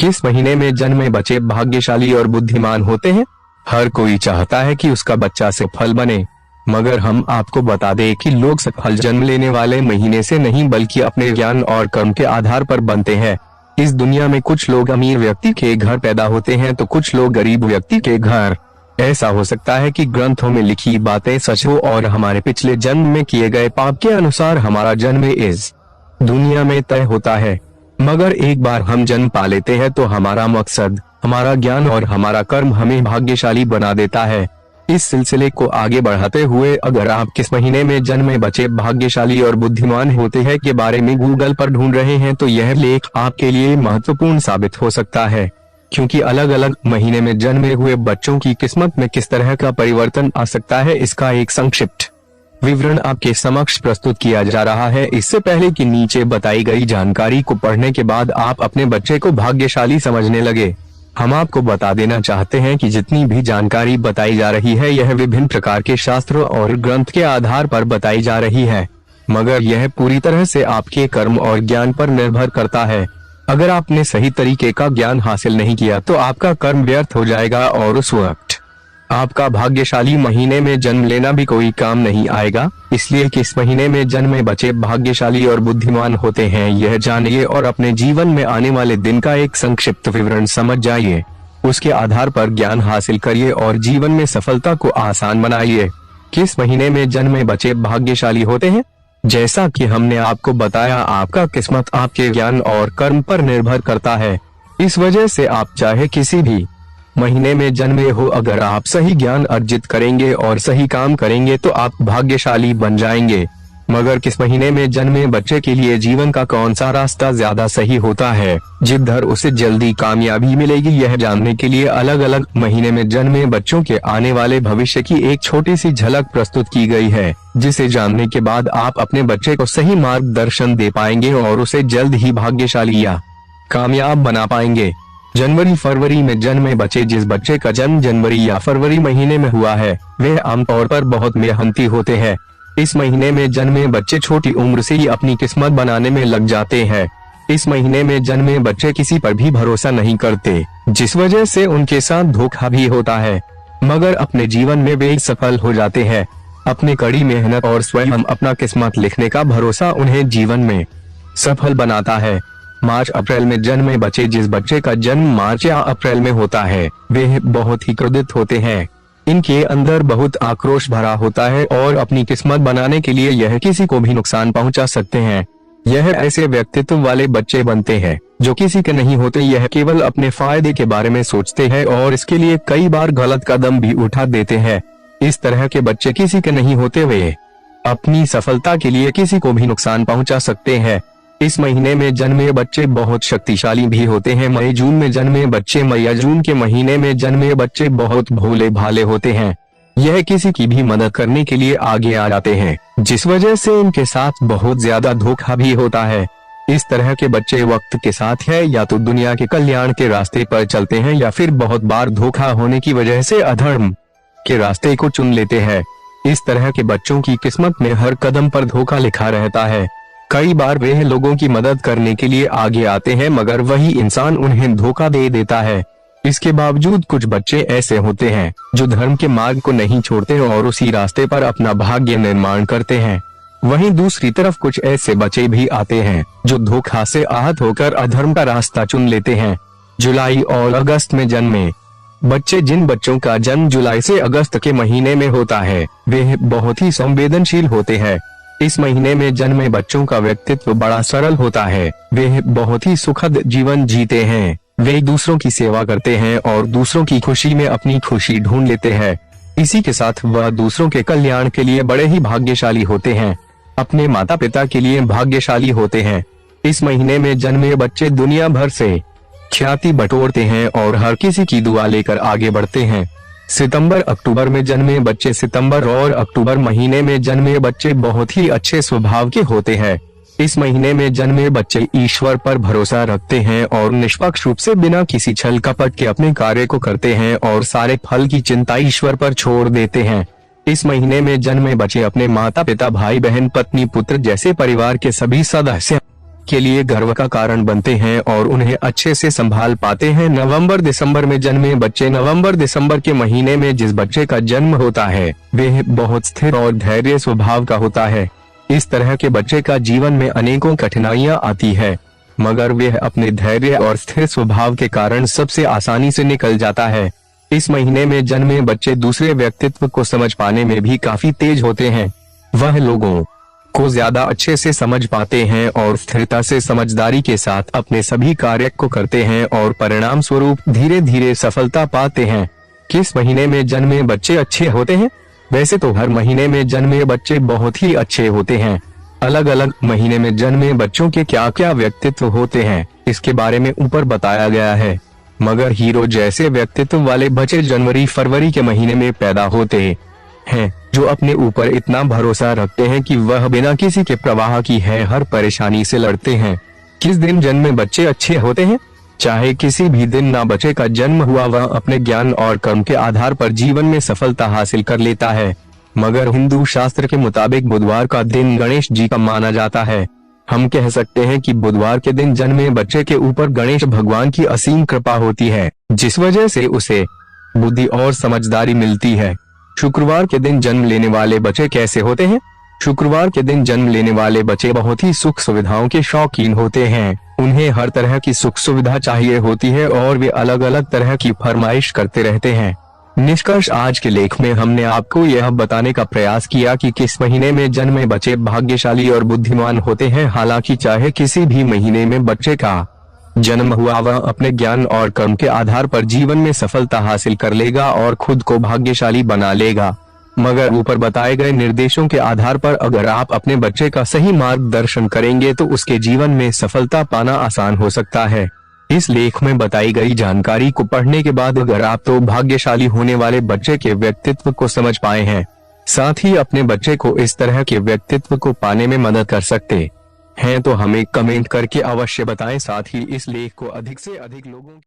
किस महीने में जन्मे बच्चे भाग्यशाली और बुद्धिमान होते हैं? हर कोई चाहता है कि उसका बच्चा सफल बने, मगर हम आपको बता दें कि लोग सफल जन्म लेने वाले महीने से नहीं बल्कि अपने ज्ञान और कर्म के आधार पर बनते हैं। इस दुनिया में कुछ लोग अमीर व्यक्ति के घर पैदा होते हैं तो कुछ लोग गरीब व्यक्ति के घर। ऐसा हो सकता है कि ग्रंथों में लिखी बातें सच हो और हमारे पिछले जन्म में किए गए पाप के अनुसार हमारा जन्म इस दुनिया में तय होता है, मगर एक बार हम जन्म पा लेते हैं तो हमारा मकसद, हमारा ज्ञान और हमारा कर्म हमें भाग्यशाली बना देता है। इस सिलसिले को आगे बढ़ाते हुए अगर आप किस महीने में जन्मे बच्चे भाग्यशाली और बुद्धिमान होते हैं के बारे में गूगल पर ढूंढ रहे हैं तो यह लेख आपके लिए महत्वपूर्ण साबित हो सकता है, क्योंकि अलग अलग महीने में जन्मे हुए बच्चों की किस्मत में किस तरह का परिवर्तन आ सकता है इसका एक संक्षिप्त विवरण आपके समक्ष प्रस्तुत किया जा रहा है। इससे पहले कि नीचे बताई गई जानकारी को पढ़ने के बाद आप अपने बच्चे को भाग्यशाली समझने लगे, हम आपको बता देना चाहते हैं कि जितनी भी जानकारी बताई जा रही है यह विभिन्न प्रकार के शास्त्रों और ग्रंथ के आधार पर बताई जा रही है, मगर यह पूरी तरह से आपके कर्म और ज्ञान पर निर्भर करता है। अगर आपने सही तरीके का ज्ञान हासिल नहीं किया तो आपका कर्म व्यर्थ हो जाएगा और उस वक्त आपका भाग्यशाली महीने में जन्म लेना भी कोई काम नहीं आएगा। इसलिए किस महीने में जन्मे बच्चे भाग्यशाली और बुद्धिमान होते हैं यह जानिए और अपने जीवन में आने वाले दिन का एक संक्षिप्त विवरण समझ जाइए। उसके आधार पर ज्ञान हासिल करिए और जीवन में सफलता को आसान बनाइए। किस महीने में जन्मे बच्चे भाग्यशाली होते हैं? जैसा कि हमने आपको बताया, आपका किस्मत आपके ज्ञान और कर्म पर निर्भर करता है। इस वजह से आप चाहे किसी भी महीने में जन्मे हो, अगर आप सही ज्ञान अर्जित करेंगे और सही काम करेंगे तो आप भाग्यशाली बन जाएंगे। मगर किस महीने में जन्मे बच्चे के लिए जीवन का कौन सा रास्ता ज्यादा सही होता है जिधर उसे जल्दी कामयाबी मिलेगी, यह जानने के लिए अलग अलग महीने में जन्मे बच्चों के आने वाले भविष्य की एक छोटी सी झलक प्रस्तुत की गई है, जिसे जानने के बाद आप अपने बच्चे को सही मार्गदर्शन दे पाएंगे और उसे जल्द ही भाग्यशाली या कामयाब बना पाएंगे। जनवरी फरवरी में जन्मे बच्चे, जिस बच्चे का जन्म जनवरी या फरवरी महीने में हुआ है वे आमतौर पर बहुत मेहनती होते हैं। इस महीने में जन्मे बच्चे छोटी उम्र से ही अपनी किस्मत बनाने में लग जाते हैं। इस महीने में जन्मे बच्चे किसी पर भी भरोसा नहीं करते, जिस वजह से उनके साथ धोखा भी होता है, मगर अपने जीवन में वे सफल हो जाते हैं। अपनी कड़ी मेहनत और स्वयं अपना किस्मत लिखने का भरोसा उन्हें जीवन में सफल बनाता है। मार्च अप्रैल में जन्मे बच्चे, जिस बच्चे का जन्म मार्च या अप्रैल में होता है वे बहुत ही क्रोधित होते हैं। इनके अंदर बहुत आक्रोश भरा होता है और अपनी किस्मत बनाने के लिए यह किसी को भी नुकसान पहुंचा सकते हैं। यह ऐसे व्यक्तित्व वाले बच्चे बनते हैं जो किसी के नहीं होते, यह केवल अपने फायदे के बारे में सोचते हैं और इसके लिए कई बार गलत कदम भी उठा देते हैं। इस तरह के बच्चे किसी के नहीं होते, वे अपनी सफलता के लिए किसी को भी नुकसान पहुंचा सकते हैं। इस महीने में जन्मे बच्चे बहुत शक्तिशाली भी होते हैं। मई जून में जन्मे बच्चे, मई या जून के महीने में जन्मे बच्चे बहुत भोले भाले होते हैं। यह किसी की भी मदद करने के लिए आगे आ जाते हैं, जिस वजह से इनके साथ बहुत ज्यादा धोखा भी होता है। इस तरह के बच्चे वक्त के साथ है या तो दुनिया के कल्याण के रास्ते पर चलते हैं या फिर बहुत बार धोखा होने की वजह से अधर्म के रास्ते को चुन लेते हैं। इस तरह के बच्चों की किस्मत में हर कदम पर धोखा लिखा रहता है। कई बार वे लोगों की मदद करने के लिए आगे आते हैं मगर वही इंसान उन्हें धोखा दे देता है। इसके बावजूद कुछ बच्चे ऐसे होते हैं जो धर्म के मार्ग को नहीं छोड़ते और उसी रास्ते पर अपना भाग्य निर्माण करते हैं। वहीं दूसरी तरफ कुछ ऐसे बच्चे भी आते हैं जो धोखा से आहत होकर अधर्म का रास्ता चुन लेते हैं। जुलाई और अगस्त में जन्मे बच्चे, जिन बच्चों का जन्म जुलाई से अगस्त के महीने में होता है वे बहुत ही संवेदनशील होते हैं। इस महीने में जन्मे बच्चों का व्यक्तित्व बड़ा सरल होता है। वे बहुत ही सुखद जीवन जीते हैं। वे दूसरों की सेवा करते हैं और दूसरों की खुशी में अपनी खुशी ढूंढ लेते हैं। इसी के साथ वह दूसरों के कल्याण के लिए बड़े ही भाग्यशाली होते हैं। अपने माता पिता के लिए भाग्यशाली होते हैं। इस महीने में जन्मे बच्चे दुनिया भर से ख्याति बटोरते हैं और हर किसी की दुआ लेकर आगे बढ़ते हैं। सितंबर अक्टूबर में जन्मे बच्चे, सितंबर और अक्टूबर महीने में जन्मे बच्चे बहुत ही अच्छे स्वभाव के होते हैं। इस महीने में जन्मे बच्चे ईश्वर पर भरोसा रखते हैं और निष्पक्ष रूप से बिना किसी छल कपट के अपने कार्य को करते हैं और सारे फल की चिंता ईश्वर पर छोड़ देते हैं। इस महीने में जन्मे बच्चे अपने माता पिता, भाई बहन, पत्नी, पुत्र जैसे परिवार के सभी सदस्य के लिए गर्व का कारण बनते हैं और उन्हें अच्छे से संभाल पाते हैं। नवंबर दिसंबर में जन्मे बच्चे। नवंबर दिसंबर के महीने में जिस बच्चे का जन्म होता है वह बहुत स्थिर और धैर्य स्वभाव का होता है। इस तरह के बच्चे का जीवन में अनेकों कठिनाइयां आती है, मगर वह अपने धैर्य और स्थिर स्वभाव के कारण सबसे आसानी से निकल जाता है। इस महीने में जन्मे बच्चे दूसरे व्यक्तित्व को समझ पाने में भी काफी तेज होते हैं। वह लोगों को ज्यादा अच्छे से समझ पाते हैं और स्थिरता से समझदारी के साथ अपने सभी कार्य को करते हैं और परिणाम स्वरूप धीरे धीरे सफलता पाते हैं। किस महीने में जन्मे बच्चे अच्छे होते हैं? वैसे तो हर महीने में जन्मे बच्चे बहुत ही अच्छे होते हैं। अलग अलग महीने में जन्मे बच्चों के क्या क्या व्यक्तित्व होते हैं इसके बारे में ऊपर बताया गया है, मगर हीरो जैसे व्यक्तित्व वाले बच्चे जनवरी फरवरी के महीने में पैदा होते हैं, जो अपने ऊपर इतना भरोसा रखते हैं कि वह बिना किसी के प्रवाह की है हर परेशानी से लड़ते हैं। किस दिन जन्मे बच्चे अच्छे होते हैं? चाहे किसी भी दिन ना बच्चे का जन्म हुआ, वह अपने ज्ञान और कर्म के आधार पर जीवन में सफलता हासिल कर लेता है। मगर हिंदू शास्त्र के मुताबिक बुधवार का दिन गणेश जी का माना जाता है। हम कह सकते हैं कि बुधवार के दिन जन्मे बच्चे के ऊपर गणेश भगवान की असीम कृपा होती है, जिस वजह से उसे बुद्धि और समझदारी मिलती है। शुक्रवार के दिन जन्म लेने वाले बच्चे कैसे होते हैं? शुक्रवार के दिन जन्म लेने वाले बच्चे बहुत ही सुख सुविधाओं के शौकीन होते हैं। उन्हें हर तरह की सुख सुविधा चाहिए होती है और वे अलग अलग तरह की फरमाइश करते रहते हैं। निष्कर्ष, आज के लेख में हमने आपको यह बताने का प्रयास किया कि किस महीने में जन्मे बच्चे भाग्यशाली और बुद्धिमान होते हैं। हालांकि चाहे किसी भी महीने में बच्चे का जन्म हुआ, वह अपने ज्ञान और कर्म के आधार पर जीवन में सफलता हासिल कर लेगा और खुद को भाग्यशाली बना लेगा। मगर ऊपर बताए गए निर्देशों के आधार पर अगर आप अपने बच्चे का सही मार्गदर्शन करेंगे तो उसके जीवन में सफलता पाना आसान हो सकता है। इस लेख में बताई गई जानकारी को पढ़ने के बाद अगर आप तो भाग्यशाली होने वाले बच्चे के व्यक्तित्व को समझ पाए हैं, साथ ही अपने बच्चे को इस तरह के व्यक्तित्व को पाने में मदद कर सकते हैं, तो हमें कमेंट करके अवश्य बताएं। साथ ही इस लेख को अधिक से अधिक लोगों